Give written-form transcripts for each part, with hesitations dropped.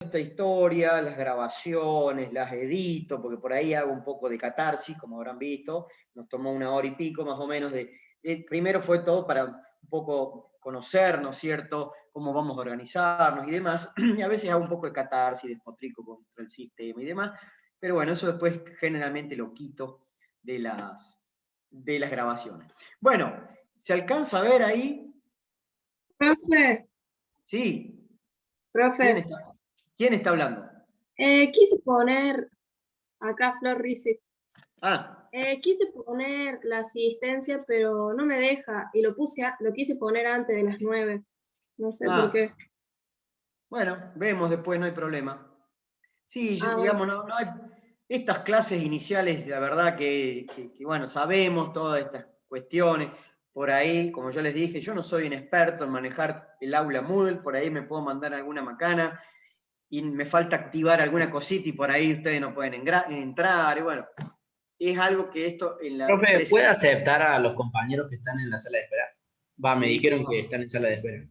esta historia, las grabaciones, las edito, porque por ahí hago un poco de catarsis, como habrán visto, nos tomó 1 hora y pico más o menos primero fue todo para un poco conocernos, ¿cierto? Cómo vamos a organizarnos y demás, y a veces hago un poco de catarsis, despotrico contra el sistema y demás, pero bueno, eso después generalmente lo quito de las grabaciones. Bueno, ¿se alcanza a ver ahí? Profe, Sí. ¿Quién profe, está, quién está hablando? quise poner, acá Flor Rizzi, Ah, quise poner la asistencia, pero no me deja, y lo quise poner antes de las 9, no sé por ah, qué. bueno, vemos después, no hay problema. Sí, Ah, bueno, digamos, no hay, estas clases iniciales, la verdad bueno, sabemos todas estas cuestiones. Por ahí, como yo les dije, yo no soy un experto en manejar el aula Moodle, por ahí me puedo mandar alguna macana y me falta activar alguna cosita y por ahí ustedes no pueden entrar. Y bueno, es algo que esto en la Profe, ¿puede presencia. aceptar a los compañeros que están en la sala de espera? Va, me Sí, dijeron que están en sala de espera.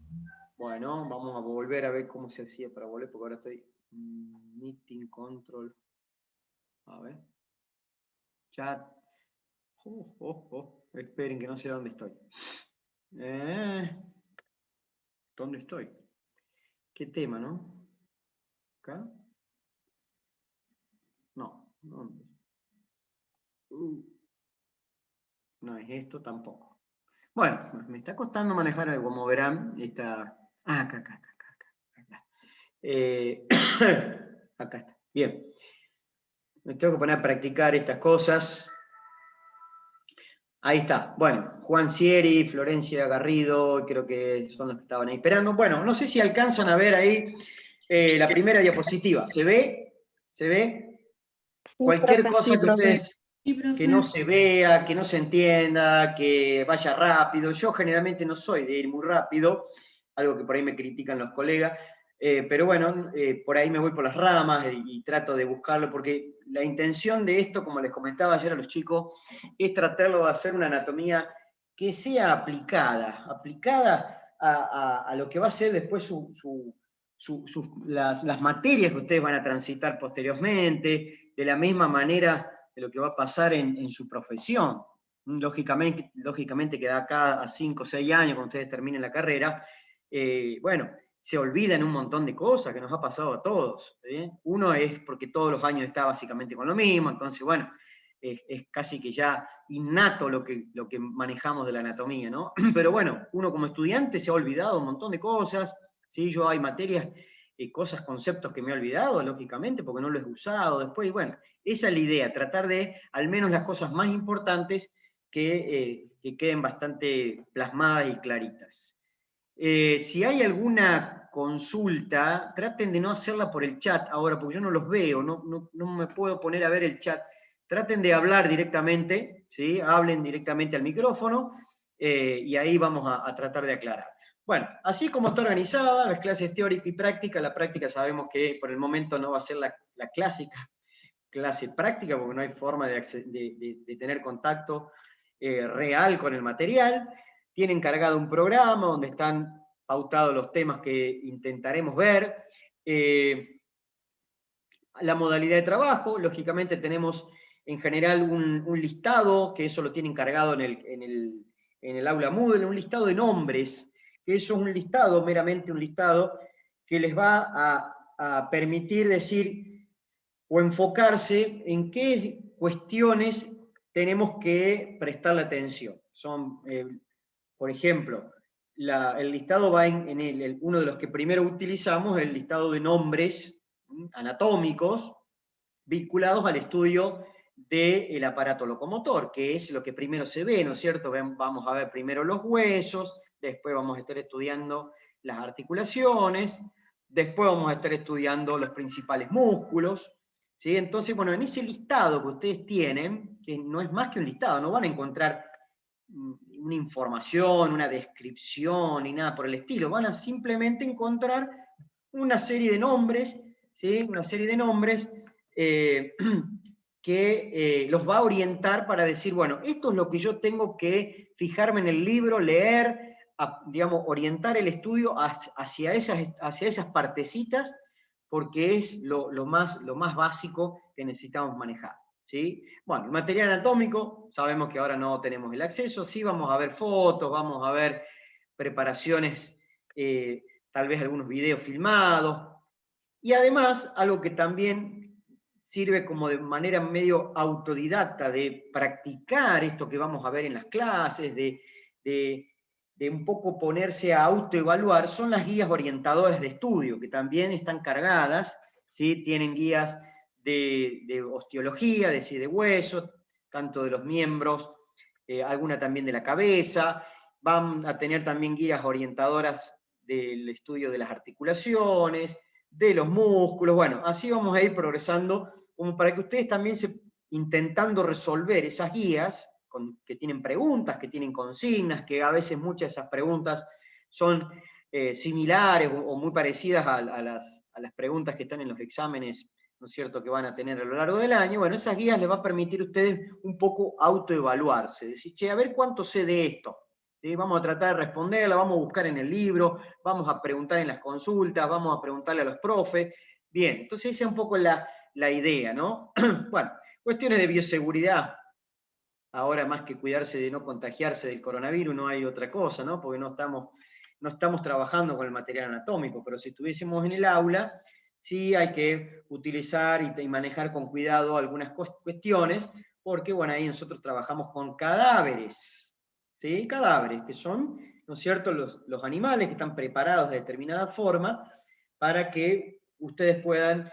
bueno, vamos a volver a ver cómo se hacía para volver, porque ahora estoy meeting control. A ver, chat. Esperen que no sé dónde estoy. ¿Dónde estoy? ¿Qué tema, no? ¿Acá? No, ¿dónde? No es esto tampoco. Bueno, me está costando manejar, como verán, esta. Ah, acá. Eh, acá está. Bien. Me tengo que poner a practicar estas cosas. Ahí está. Bueno, Juan Sieri, Florencia Garrido, creo que son los que estaban ahí esperando. Bueno, no sé si alcanzan a ver ahí la primera diapositiva. ¿Se ve? ¿Se ve? Sí, Cualquier profe, cosa sí, que profe. ustedes, que no se vea, que no se entienda, que vaya rápido. Yo generalmente no soy de ir muy rápido, algo que por ahí me critican los colegas, pero bueno, por ahí me voy por las ramas y trato de buscarlo, porque la intención de esto, como les comentaba ayer a los chicos, es tratarlo de hacer una anatomía que sea aplicada a lo que va a ser después las materias que ustedes van a transitar posteriormente, de la misma manera de lo que va a pasar en su profesión. Lógicamente que de acá a 5 o 6 años, cuando ustedes terminen la carrera, bueno, se olvidan un montón de cosas que nos ha pasado a todos. Uno es porque todos los años está básicamente con lo mismo, entonces, bueno, es casi que ya innato lo que manejamos de la anatomía, ¿no? Pero bueno, uno como estudiante se ha olvidado un montón de cosas, ¿sí? Yo hay materias, cosas, conceptos que me he olvidado, lógicamente, porque no los he usado después, y bueno, esa es la idea, tratar de, al menos las cosas más importantes, que queden bastante plasmadas y claritas. Si hay alguna consulta, traten de no hacerla por el chat ahora, porque yo no los veo, no me puedo poner a ver el chat. Traten de hablar directamente, ¿sí? Hablen directamente al micrófono y ahí vamos a tratar de aclarar. Bueno, así como está organizada, las clases teórica y práctica, la práctica sabemos que por el momento no va a ser la clásica clase práctica, porque no hay forma de tener contacto real con el material. Tienen cargado un programa donde están pautados los temas que intentaremos ver. La modalidad de trabajo, lógicamente tenemos en general un listado, que eso lo tienen cargado en el aula Moodle, un listado de nombres, que eso es un listado, meramente un listado, que les va a permitir decir o enfocarse en qué cuestiones tenemos que prestarle atención. Son, por ejemplo, el listado va uno de los que primero utilizamos, el listado de nombres anatómicos vinculados al estudio del aparato locomotor, que es lo que primero se ve, ¿no es cierto? Vamos a ver primero los huesos, después vamos a estar estudiando las articulaciones, después vamos a estar estudiando los principales músculos, ¿sí? Entonces, bueno, en ese listado que ustedes tienen, que no es más que un listado, no van a encontrar una información, una descripción ni nada por el estilo, van a simplemente encontrar una serie de nombres, ¿sí? Una serie de nombres eh, que los va a orientar para decir, bueno, esto es lo que yo tengo que fijarme en el libro, leer, digamos, orientar el estudio hacia esas partecitas porque es lo más básico que necesitamos manejar, ¿sí? Bueno, el material anatómico, sabemos que ahora no tenemos el acceso, sí vamos a ver fotos, vamos a ver preparaciones, tal vez algunos videos filmados, y además algo que también sirve como de manera medio autodidacta de practicar esto que vamos a ver en las clases, de un poco ponerse a autoevaluar, son las guías orientadoras de estudio, que también están cargadas, ¿sí? Tienen guías de osteología, es decir, de huesos, tanto de los miembros, alguna también de la cabeza, van a tener también guías orientadoras del estudio de las articulaciones, de los músculos, bueno, así vamos a ir progresando, como para que ustedes también intentando resolver esas guías, que tienen preguntas, que tienen consignas, que a veces muchas de esas preguntas son similares o muy parecidas a las preguntas que están en los exámenes, ¿no es cierto?, que van a tener a lo largo del año. Bueno, esas guías les va a permitir a ustedes un poco autoevaluarse, decir, che, a ver cuánto sé de esto. ¿Sí? Vamos a tratar de responderla, vamos a buscar en el libro, vamos a preguntar en las consultas, vamos a preguntarle a los profes. Bien, entonces esa es un poco la idea, ¿no? Bueno, cuestiones de bioseguridad. Ahora más que cuidarse de no contagiarse del coronavirus, no hay otra cosa, ¿no? Porque no estamos trabajando con el material anatómico, pero si estuviésemos en el aula, sí hay que utilizar y manejar con cuidado algunas cuestiones, porque bueno, ahí nosotros trabajamos con cadáveres, ¿sí? Cadáveres, que son, ¿no es cierto?, los animales que están preparados de determinada forma para que ustedes puedan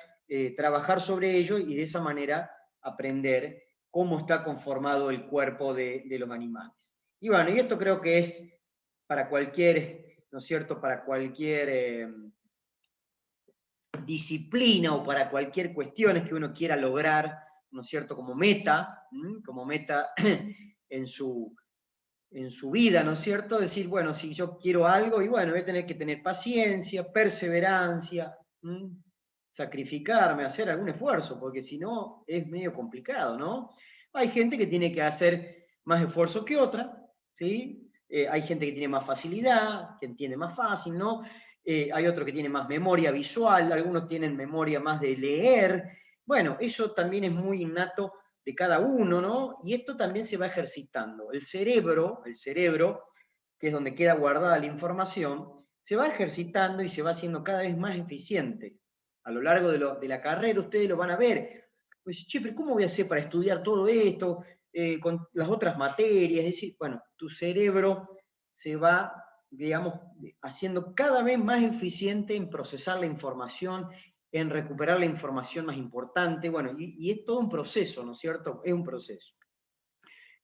trabajar sobre ellos y de esa manera aprender cómo está conformado el cuerpo de los animales. Y bueno, y esto creo que es para cualquier, ¿no es cierto?, para cualquier disciplina o para cualquier cuestión que uno quiera lograr, ¿no es cierto?, como meta en su vida, ¿no es cierto? Decir, bueno, si yo quiero algo, y bueno, voy a tener que tener paciencia, perseverancia, sacrificarme, hacer algún esfuerzo, porque si no es medio complicado, ¿no? Hay gente que tiene que hacer más esfuerzo que otra, ¿sí? Hay gente que tiene más facilidad, que entiende más fácil, ¿no? Hay otro que tiene más memoria visual, algunos tienen memoria más de leer. Bueno, eso también es muy innato de cada uno, ¿no? Y esto también se va ejercitando. El cerebro, que es donde queda guardada la información, se va ejercitando y se va haciendo cada vez más eficiente. A lo largo de la carrera ustedes lo van a ver. Pues, che, pero ¿cómo voy a hacer para estudiar todo esto con las otras materias? Es decir, bueno, tu cerebro se va, digamos, haciendo cada vez más eficiente en procesar la información, en recuperar la información más importante, bueno, y es todo un proceso, ¿no es cierto? Es un proceso.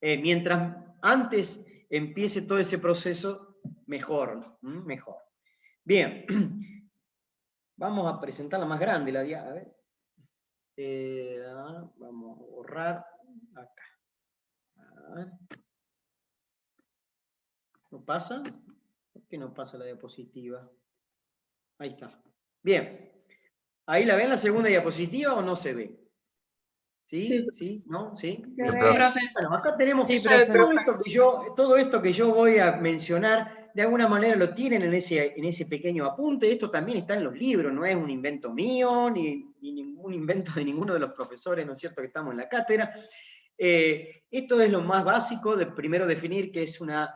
Mientras antes empiece todo ese proceso, mejor, mejor. Bien, vamos a presentarla más grande, la diapositiva, a ver. Vamos a borrar acá. A ver. ¿No pasa? ¿Por qué no pasa la diapositiva? Ahí está. Bien. ¿Ahí la ven la segunda diapositiva o no se ve? ¿Sí? ¿Sí? ¿No? ¿Sí? Se Bien. ve. Bueno, acá tenemos Sí, profe. todo esto que yo voy a mencionar, de alguna manera lo tienen en ese pequeño apunte. Esto también está en los libros, no es un invento mío, ni ningún invento de ninguno de los profesores, ¿no es cierto?, que estamos en la cátedra. Esto es lo más básico de primero definir que es una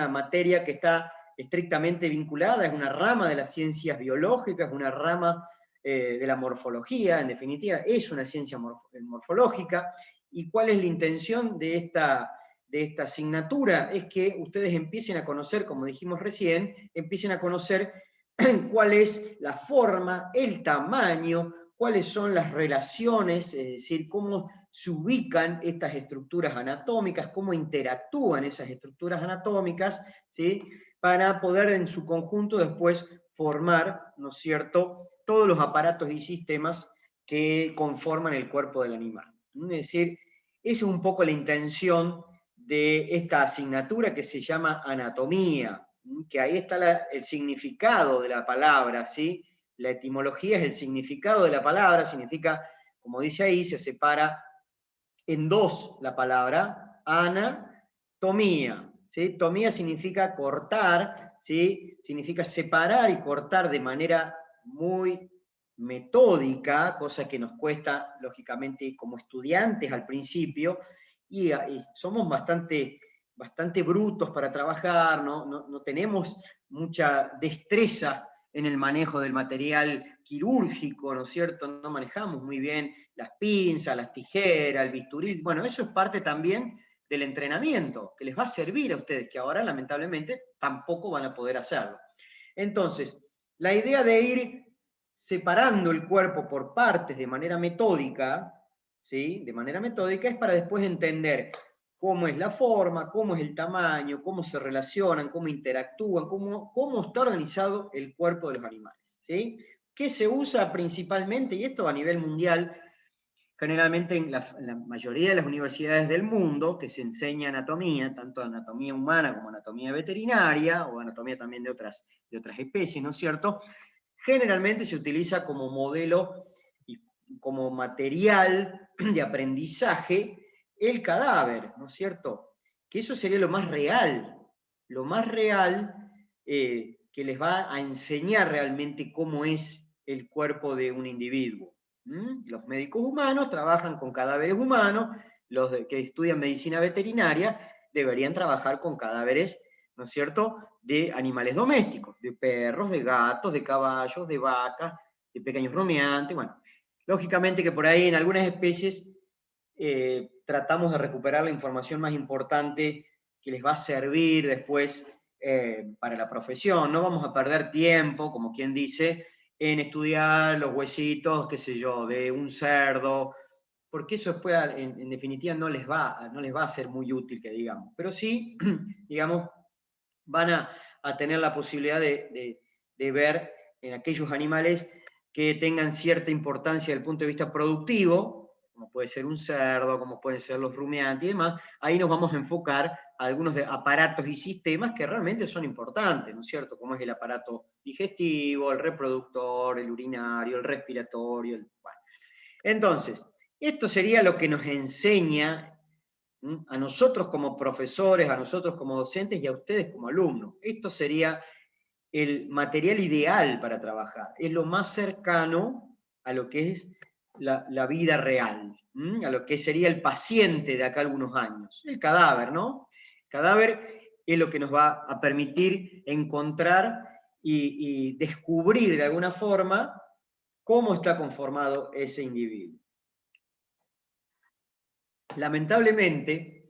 materia que está estrictamente vinculada, es una rama de las ciencias biológicas, una rama de la morfología, en definitiva, es una ciencia morfológica. ¿Y cuál es la intención de esta asignatura? Es que ustedes empiecen a conocer, como dijimos recién, empiecen a conocer cuál es la forma, el tamaño, cuáles son las relaciones, es decir, cómo se ubican estas estructuras anatómicas, cómo interactúan esas estructuras anatómicas, ¿sí?, para poder en su conjunto después formar, ¿no es cierto?, todos los aparatos y sistemas que conforman el cuerpo del animal. Es decir, esa es un poco la intención de esta asignatura que se llama anatomía, que ahí está el significado de la palabra, ¿sí? La etimología es el significado de la palabra, significa, como dice ahí, se separa en dos la palabra, anatomía, ¿sí? Tomía significa cortar, ¿sí? Significa separar y cortar de manera muy metódica, cosa que nos cuesta, lógicamente, como estudiantes al principio, y somos bastante brutos para trabajar, no tenemos mucha destreza en el manejo del material quirúrgico, ¿no es cierto? No manejamos muy bien las pinzas, las tijeras, el bisturí. Bueno, eso es parte también del entrenamiento, que les va a servir a ustedes, que ahora lamentablemente tampoco van a poder hacerlo. Entonces, la idea de ir separando el cuerpo por partes de manera metódica, ¿sí? De manera metódica es para después entender cómo es la forma, cómo es el tamaño, cómo se relacionan, cómo interactúan, cómo está organizado el cuerpo de los animales, ¿sí? ¿Qué se usa principalmente? Y esto a nivel mundial, generalmente en la mayoría de las universidades del mundo que se enseña anatomía, tanto anatomía humana como anatomía veterinaria, o anatomía también de otras especies, ¿no es cierto? Generalmente se utiliza como modelo y como material de aprendizaje el cadáver, ¿no es cierto? Que eso sería lo más real que les va a enseñar realmente cómo es el cuerpo de un individuo. Los médicos humanos trabajan con cadáveres humanos, los que estudian medicina veterinaria deberían trabajar con cadáveres, ¿no es cierto?, de animales domésticos, de perros, de gatos, de caballos, de vacas, de pequeños rumiantes. Bueno, lógicamente que por ahí en algunas especies tratamos de recuperar la información más importante que les va a servir después para la profesión. No vamos a perder tiempo, como quien dice, en estudiar los huesitos, qué sé yo, de un cerdo, porque eso después, en definitiva, no les va a ser muy útil, que digamos. Pero sí, digamos, van a tener la posibilidad de ver en aquellos animales que tengan cierta importancia desde el punto de vista productivo, como puede ser un cerdo, como pueden ser los rumiantes y demás. Ahí nos vamos a enfocar a algunos aparatos y sistemas que realmente son importantes, ¿no es cierto? Como es el aparato digestivo, el reproductor, el urinario, el respiratorio. Bueno. Entonces, esto sería lo que nos enseña a nosotros como profesores, a nosotros como docentes y a ustedes como alumnos. Esto sería el material ideal para trabajar. Es lo más cercano a lo que es la vida real, a lo que sería el paciente de acá a algunos años. El cadáver, ¿no? El cadáver es lo que nos va a permitir encontrar y descubrir de alguna forma cómo está conformado ese individuo. Lamentablemente,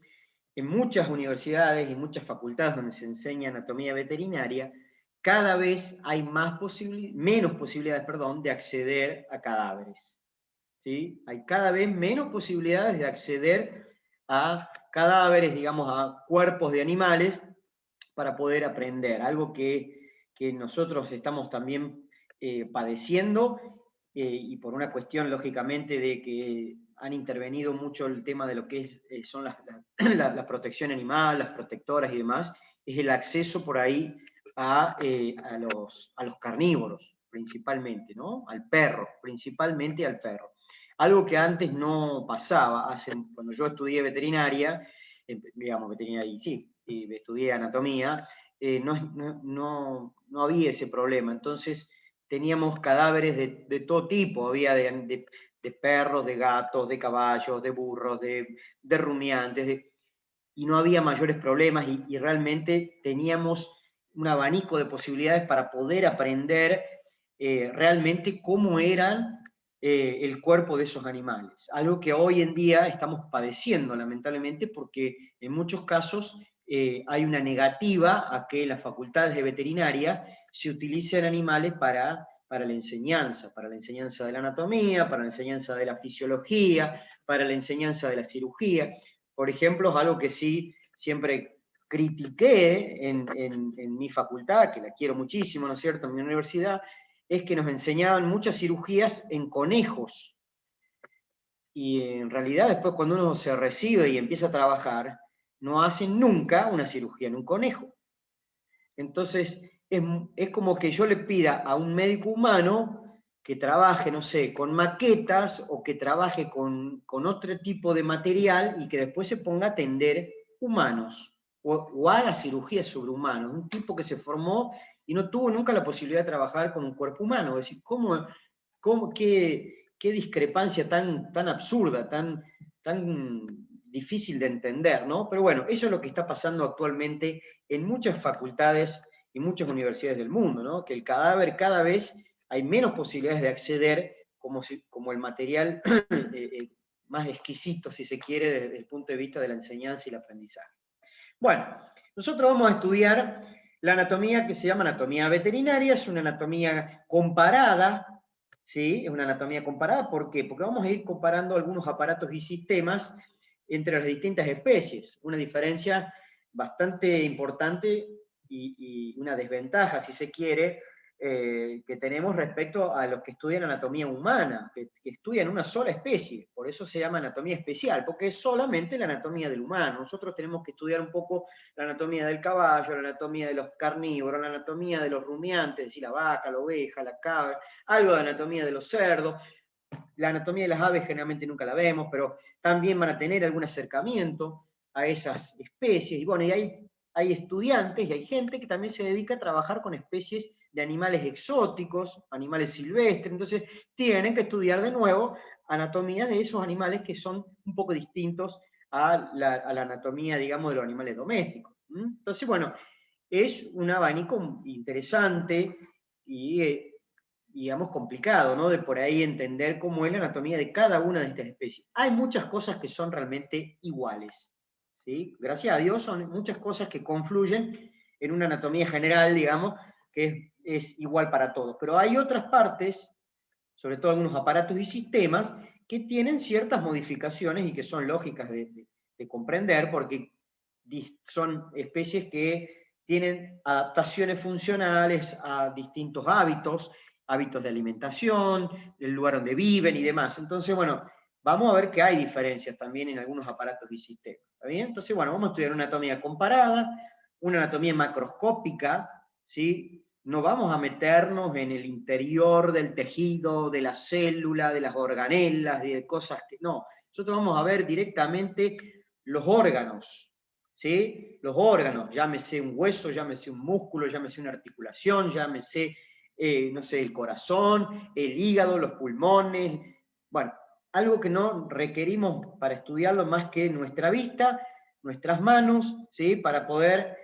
en muchas universidades y muchas facultades donde se enseña anatomía veterinaria, cada vez hay menos posibilidades de acceder a cadáveres. ¿Sí? Hay cada vez menos posibilidades de acceder a cadáveres, digamos, a cuerpos de animales para poder aprender, algo que nosotros estamos también padeciendo y por una cuestión, lógicamente, de que han intervenido mucho el tema de lo que son la protección animal, las protectoras y demás, es el acceso por ahí a los carnívoros, principalmente, ¿no? Al perro, principalmente al perro. Algo que antes no pasaba, cuando yo estudié veterinaria, y estudié anatomía, no había ese problema. Entonces teníamos cadáveres de todo tipo, había de perros, de gatos, de caballos, de burros, de rumiantes, y no había mayores problemas y realmente teníamos un abanico de posibilidades para poder aprender realmente cómo eran el cuerpo de esos animales. Algo que hoy en día estamos padeciendo, lamentablemente, porque en muchos casos hay una negativa a que las facultades de veterinaria se utilicen animales para la enseñanza de la anatomía, para la enseñanza de la fisiología, para la enseñanza de la cirugía. Por ejemplo, es algo que sí siempre critiqué en mi facultad, que la quiero muchísimo, ¿no es cierto?, en mi universidad, es que nos enseñaban muchas cirugías en conejos. Y en realidad después cuando uno se recibe y empieza a trabajar, no hacen nunca una cirugía en un conejo. Entonces, es como que yo le pida a un médico humano que trabaje, no sé, con maquetas o que trabaje con otro tipo de material y que después se ponga a atender humanos o haga cirugía sobre humanos. Un tipo que se formó y no tuvo nunca la posibilidad de trabajar con un cuerpo humano. Es decir, ¿cómo qué discrepancia tan absurda, tan difícil de entender, ¿no? Pero bueno, eso es lo que está pasando actualmente en muchas facultades y muchas universidades del mundo, ¿no? Que el cadáver cada vez hay menos posibilidades de acceder como el material más exquisito, si se quiere, desde el punto de vista de la enseñanza y el aprendizaje. Bueno, nosotros vamos a estudiar la anatomía que se llama anatomía veterinaria, es una anatomía comparada, ¿sí? Es una anatomía comparada, ¿por qué? Porque vamos a ir comparando algunos aparatos y sistemas entre las distintas especies, una diferencia bastante importante y una desventaja, si se quiere, que tenemos respecto a los que estudian anatomía humana, que estudian una sola especie, por eso se llama anatomía especial, porque es solamente la anatomía del humano. Nosotros tenemos que estudiar un poco la anatomía del caballo, la anatomía de los carnívoros, la anatomía de los rumiantes, es decir, la vaca, la oveja, la cabra, algo de anatomía de los cerdos. La anatomía de las aves generalmente nunca la vemos, pero también van a tener algún acercamiento a esas especies. Y bueno, y hay estudiantes y hay gente que también se dedica a trabajar con especies de animales exóticos, animales silvestres, entonces tienen que estudiar de nuevo anatomías de esos animales que son un poco distintos a la anatomía, digamos, de los animales domésticos. Entonces, bueno, es un abanico interesante y digamos, complicado, ¿no? De por ahí entender cómo es la anatomía de cada una de estas especies. Hay muchas cosas que son realmente iguales, ¿sí? Gracias a Dios son muchas cosas que confluyen en una anatomía general, digamos, que es igual para todos. Pero hay otras partes, sobre todo algunos aparatos y sistemas, que tienen ciertas modificaciones y que son lógicas de comprender, porque son especies que tienen adaptaciones funcionales a distintos hábitos de alimentación, del lugar donde viven y demás. Entonces, bueno, vamos a ver que hay diferencias también en algunos aparatos y sistemas. ¿Está bien? Entonces, bueno, vamos a estudiar una anatomía comparada, una anatomía macroscópica, ¿sí? No vamos a meternos en el interior del tejido, de la célula, de las organelas, de cosas que... No, nosotros vamos a ver directamente los órganos, ¿sí? Los órganos, llámese un hueso, llámese un músculo, llámese una articulación, llámese, no sé, el corazón, el hígado, los pulmones, bueno, algo que no requerimos para estudiarlo más que nuestra vista, nuestras manos, ¿sí? Para poder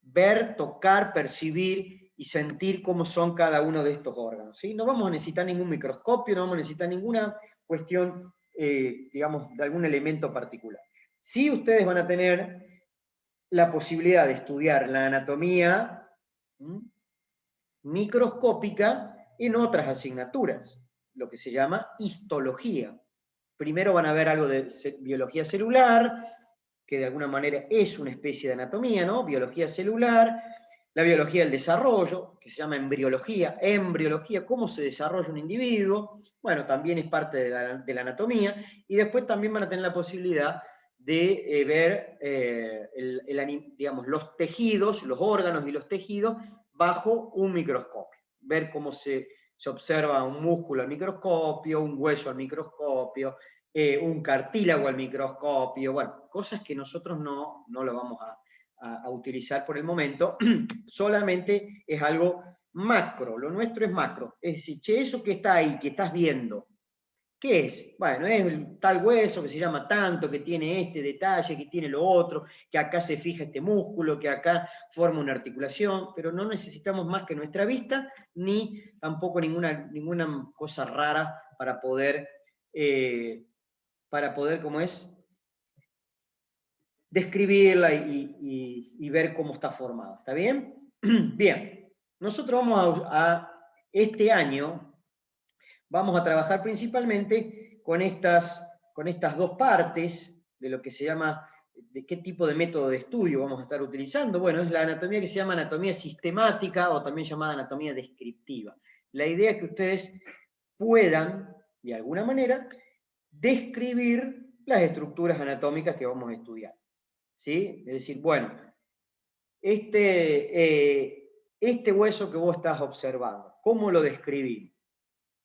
ver, tocar, percibir y sentir cómo son cada uno de estos órganos, ¿sí? No vamos a necesitar ningún microscopio, no vamos a necesitar ninguna cuestión, digamos, de algún elemento particular. Sí, ustedes van a tener la posibilidad de estudiar la anatomía microscópica en otras asignaturas, lo que se llama histología. Primero van a ver algo de biología celular, que de alguna manera es una especie de anatomía, ¿no? Biología celular, la biología del desarrollo, que se llama embriología, cómo se desarrolla un individuo, bueno, también es parte de la anatomía, y después también van a tener la posibilidad de ver digamos, los tejidos, los órganos y los tejidos bajo un microscopio, ver cómo se observa un músculo al microscopio, un hueso al microscopio, un cartílago al microscopio, bueno, cosas que nosotros no lo vamos a utilizar por el momento, solamente es algo macro, lo nuestro es macro, es decir, che, eso que está ahí, que estás viendo, ¿qué es? Bueno, es el tal hueso que se llama tanto, que tiene este detalle, que tiene lo otro, que acá se fija este músculo, que acá forma una articulación, pero no necesitamos más que nuestra vista, ni tampoco ninguna cosa rara para poder, ¿cómo es? Describirla y ver cómo está formada. ¿Está bien? Bien. Nosotros vamos este año, vamos a trabajar principalmente con estas dos partes de lo que se llama, de qué tipo de método de estudio vamos a estar utilizando. Bueno, es la anatomía que se llama anatomía sistemática o también llamada anatomía descriptiva. La idea es que ustedes puedan, de alguna manera, describir las estructuras anatómicas que vamos a estudiar. ¿Sí? Es decir, bueno, este hueso que vos estás observando, ¿cómo lo describís?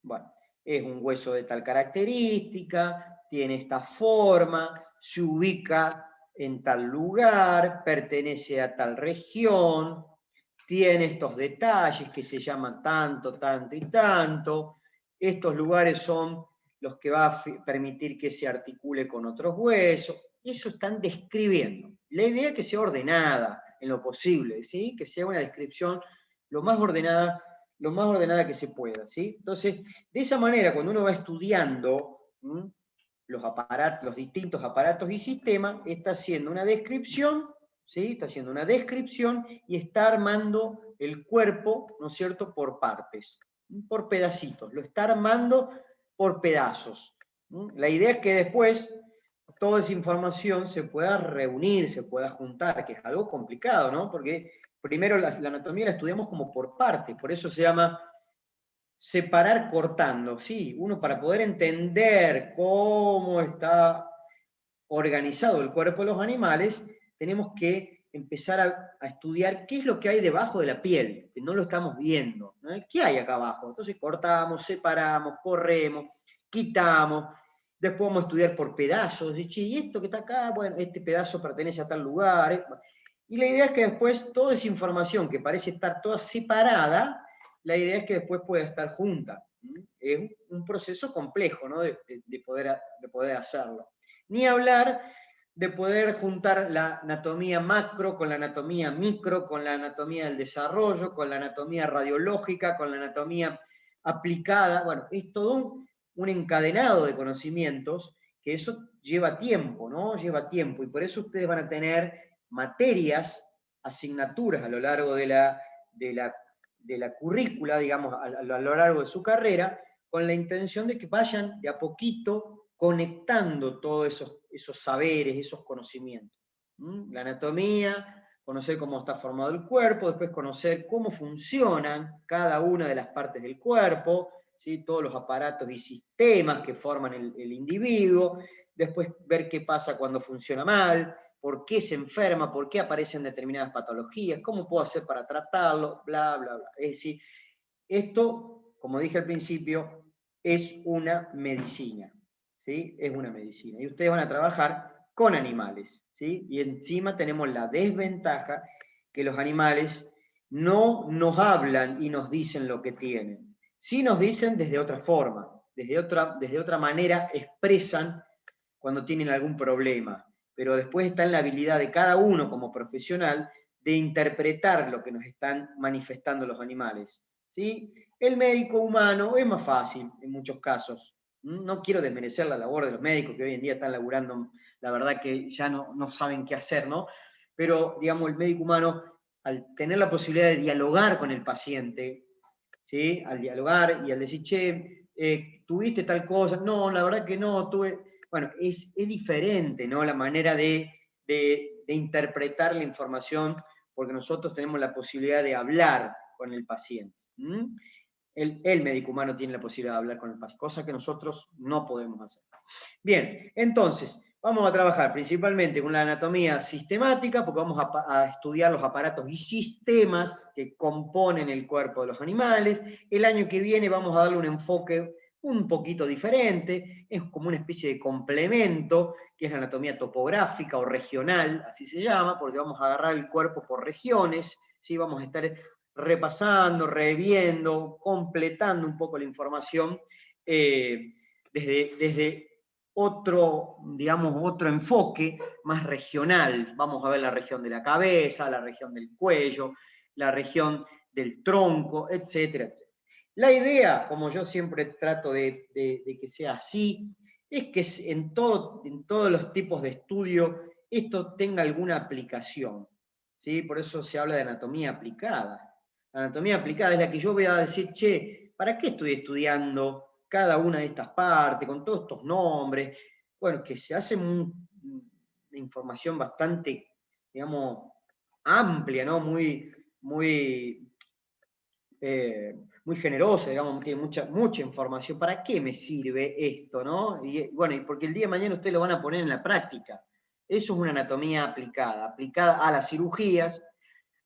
Bueno, es un hueso de tal característica, tiene esta forma, se ubica en tal lugar, pertenece a tal región, tiene estos detalles que se llaman tanto, tanto y tanto, estos lugares son los que va a permitir que se articule con otros huesos. Eso están describiendo. La idea es que sea ordenada en lo posible, ¿sí? Que sea una descripción lo más ordenada que se pueda, ¿sí? Entonces, de esa manera, cuando uno va estudiando los distintos aparatos y sistemas, está haciendo una descripción, ¿sí? Está haciendo una descripción y está armando el cuerpo, ¿no es cierto?, por partes, por pedacitos, lo está armando por pedazos. La idea es que después toda esa información se pueda reunir, se pueda juntar, que es algo complicado, ¿no? Porque primero la anatomía la estudiamos como por partes, por eso se llama separar cortando, ¿sí? Uno para poder entender cómo está organizado el cuerpo de los animales, tenemos que empezar a estudiar qué es lo que hay debajo de la piel, que no lo estamos viendo, ¿no? ¿Qué hay acá abajo? Entonces cortamos, separamos, corremos, quitamos, después vamos a estudiar por pedazos, y esto que está acá, bueno, este pedazo pertenece a tal lugar, y la idea es que después toda esa información que parece estar toda separada, la idea es que después pueda estar junta. Es un proceso complejo, ¿no? de poder hacerlo. Ni hablar de poder juntar la anatomía macro con la anatomía micro, con la anatomía del desarrollo, con la anatomía radiológica, con la anatomía aplicada. Bueno, es todo un encadenado de conocimientos que eso lleva tiempo, ¿no? Lleva tiempo, y por eso ustedes van a tener materias, asignaturas a lo largo de la currícula, digamos, a lo largo de su carrera, con la intención de que vayan de a poquito conectando todos esos saberes, esos conocimientos. La anatomía, conocer cómo está formado el cuerpo, después conocer cómo funcionan cada una de las partes del cuerpo, ¿sí? Todos los aparatos y sistemas que forman el individuo, después ver qué pasa cuando funciona mal, por qué se enferma, por qué aparecen determinadas patologías, cómo puedo hacer para tratarlo, bla, bla, bla. Es decir, esto, como dije al principio, es una medicina, ¿sí? Es una medicina. Y ustedes van a trabajar con animales, ¿sí? Y encima tenemos la desventaja que los animales no nos hablan y nos dicen lo que tienen. Sí nos dicen desde otra forma, desde otra manera expresan cuando tienen algún problema, pero después está en la habilidad de cada uno como profesional de interpretar lo que nos están manifestando los animales, ¿sí? El médico humano es más fácil en muchos casos. No quiero desmerecer la labor de los médicos que hoy en día están laburando, la verdad que ya no saben qué hacer, ¿no? Pero, digamos, el médico humano, al tener la posibilidad de dialogar con el paciente, ¿sí? Al dialogar y al decir, che, ¿tuviste tal cosa? No, la verdad que no, tuve... Bueno, es diferente, ¿no? La manera de interpretar la información, porque nosotros tenemos la posibilidad de hablar con el paciente. El médico humano tiene la posibilidad de hablar con el paciente, cosa que nosotros no podemos hacer. Bien, entonces, vamos a trabajar principalmente con la anatomía sistemática, porque vamos a estudiar los aparatos y sistemas que componen el cuerpo de los animales. El año que viene vamos a darle un enfoque un poquito diferente, es como una especie de complemento, que es la anatomía topográfica o regional, así se llama, porque vamos a agarrar el cuerpo por regiones, ¿sí? Vamos a estar repasando, reviendo, completando un poco la información desde otro, digamos, otro enfoque más regional. Vamos a ver la región de la cabeza, la región del cuello, la región del tronco, etcétera, etcétera. La idea, como yo siempre trato de que sea así, es que en todos los tipos de estudio esto tenga alguna aplicación, ¿sí? Por eso se habla de anatomía aplicada. La anatomía aplicada es la que yo voy a decir, che, ¿para qué estoy estudiando cada una de estas partes, con todos estos nombres? Bueno, que se hace una información bastante, digamos, amplia, ¿no? Muy generosa, digamos, tiene mucha información. ¿Para qué me sirve esto, no? Y bueno, y porque el día de mañana ustedes lo van a poner en la práctica. Eso es una anatomía aplicada a las cirugías,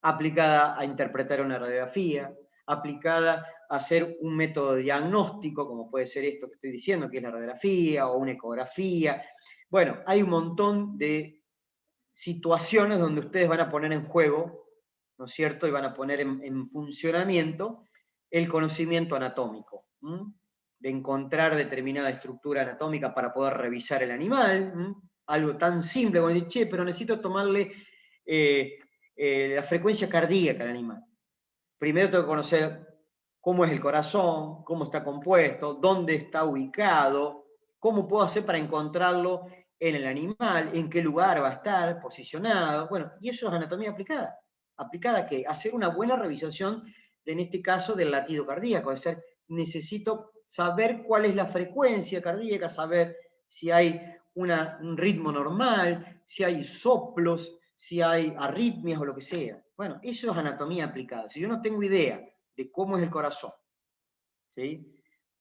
aplicada a interpretar una radiografía, aplicada a hacer un método de diagnóstico, como puede ser esto que estoy diciendo, que es la radiografía o una ecografía. Bueno, hay un montón de situaciones donde ustedes van a poner en juego, ¿no es cierto? Y van a poner en funcionamiento el conocimiento anatómico. de encontrar determinada estructura anatómica para poder revisar el animal, algo tan simple como decir, che, pero necesito tomarle la frecuencia cardíaca al animal. Primero tengo que conocer cómo es el corazón, cómo está compuesto, dónde está ubicado, cómo puedo hacer para encontrarlo en el animal, en qué lugar va a estar posicionado. Bueno, y eso es anatomía aplicada. ¿Aplicada a qué? Hacer una buena revisación, en este caso, del latido cardíaco. Es decir, necesito saber cuál es la frecuencia cardíaca, saber si hay un ritmo normal, si hay soplos, si hay arritmias o lo que sea. Bueno, eso es anatomía aplicada. Si yo no tengo idea de cómo es el corazón, ¿sí?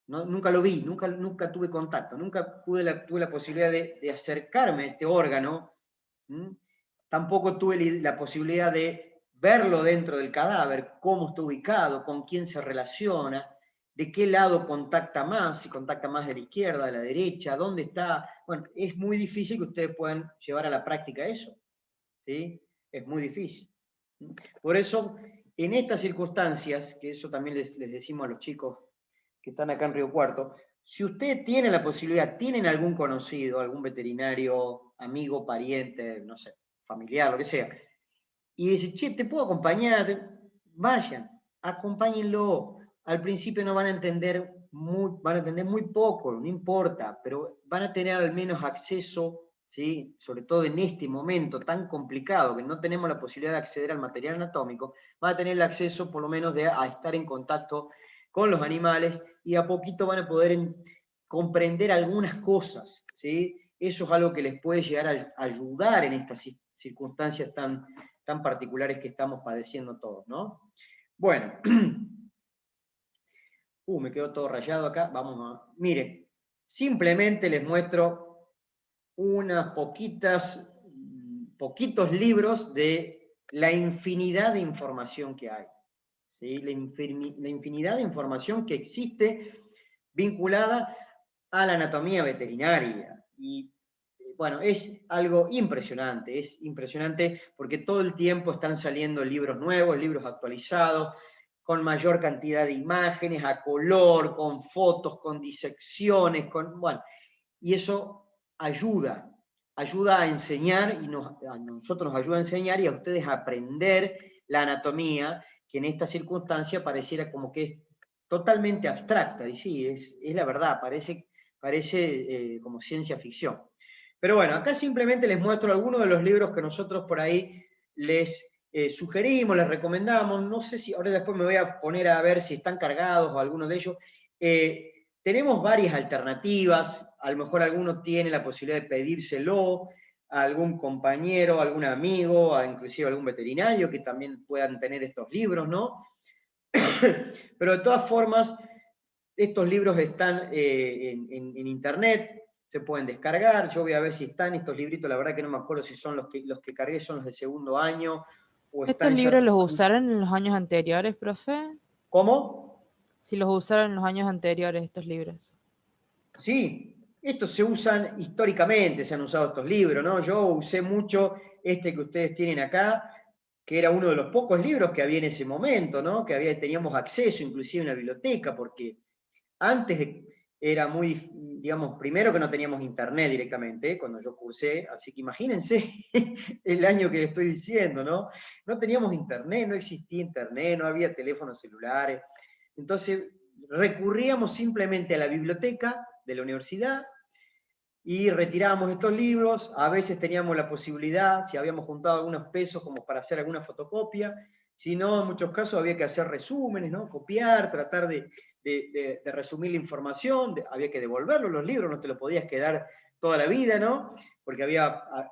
No, nunca lo vi, nunca tuve contacto, nunca tuve la posibilidad de acercarme a este órgano, tampoco tuve la posibilidad de verlo dentro del cadáver, cómo está ubicado, con quién se relaciona, de qué lado contacta más, si contacta más de la izquierda, de la derecha, dónde está. Bueno, es muy difícil que ustedes puedan llevar a la práctica eso, ¿sí? Es muy difícil. Por eso, en estas circunstancias, que eso también les decimos a los chicos que están acá en Río Cuarto, si ustedes tienen la posibilidad, tienen algún conocido, algún veterinario, amigo, pariente, no sé, familiar, lo que sea, y dicen, che, ¿te puedo acompañar? Vayan, acompáñenlo. Al principio no van a entender muy poco, no importa, pero van a tener al menos acceso, ¿sí? Sobre todo en este momento tan complicado, que no tenemos la posibilidad de acceder al material anatómico, van a tener el acceso por lo menos a estar en contacto con los animales y a poquito van a poder comprender algunas cosas, ¿sí? Eso es algo que les puede llegar a ayudar en estas circunstancias tan particulares que estamos padeciendo todos, ¿no? Bueno, me quedó todo rayado acá, miren, simplemente les muestro unas poquitos libros de la infinidad de información que hay, ¿sí? La infinidad de información que existe vinculada a la anatomía veterinaria. Y bueno, es algo impresionante, es impresionante porque todo el tiempo están saliendo libros nuevos, libros actualizados, con mayor cantidad de imágenes, a color, con fotos, con disecciones, bueno, y eso ayuda a enseñar, y a nosotros nos ayuda a enseñar y a ustedes a aprender la anatomía, que en esta circunstancia pareciera como que es totalmente abstracta, y sí, es la verdad, parece como ciencia ficción. Pero bueno, acá simplemente les muestro algunos de los libros que nosotros por ahí les sugerimos, les recomendamos. No sé si ahora después me voy a poner a ver si están cargados o algunos de ellos. Tenemos varias alternativas, a lo mejor alguno tiene la posibilidad de pedírselo a algún compañero, a algún amigo, inclusive a algún veterinario que también puedan tener estos libros, ¿no? Pero de todas formas, estos libros están en internet, se pueden descargar. Yo voy a ver si están estos libritos, la verdad que no me acuerdo si son los que cargué, son los de segundo año, o ¿Estos están ya... libros los usaron en los años anteriores, profe? ¿Cómo? Si los usaron en los años anteriores, estos libros. Sí, estos se usan históricamente, se han usado estos libros, ¿no? Yo usé mucho este que ustedes tienen acá, que era uno de los pocos libros que había en ese momento, ¿no? Que teníamos acceso inclusive en la biblioteca, porque antes era muy, digamos, primero que no teníamos internet directamente, cuando yo cursé, así que imagínense el año que estoy diciendo, ¿no? No teníamos internet, no existía internet, no había teléfonos celulares, entonces recurríamos simplemente a la biblioteca de la universidad y retirábamos estos libros, a veces teníamos la posibilidad, si habíamos juntado algunos pesos como para hacer alguna fotocopia, si no, en muchos casos había que hacer resúmenes, ¿no? Copiar, tratar de resumir la información, había que devolverlos los libros, no te los podías quedar toda la vida, ¿no? Porque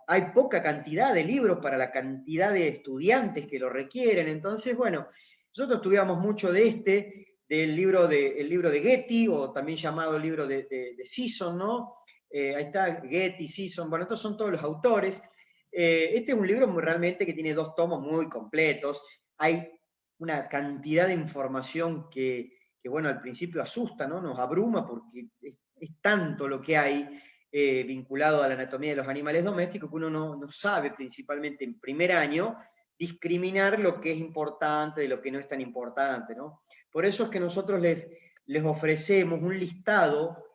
hay poca cantidad de libros para la cantidad de estudiantes que lo requieren, entonces, bueno, nosotros estudiamos mucho del libro de Getty, o también llamado el libro de Sisson, ¿no? Ahí está, Getty, Sisson, bueno, estos son todos los autores. Este es un libro realmente que tiene 2 tomos muy completos, hay una cantidad de información que bueno, al principio asusta, ¿no? Nos abruma porque es tanto lo que hay vinculado a la anatomía de los animales domésticos que uno no sabe, principalmente en primer año, discriminar lo que es importante de lo que no es tan importante, ¿no? Por eso es que nosotros les les ofrecemos un listado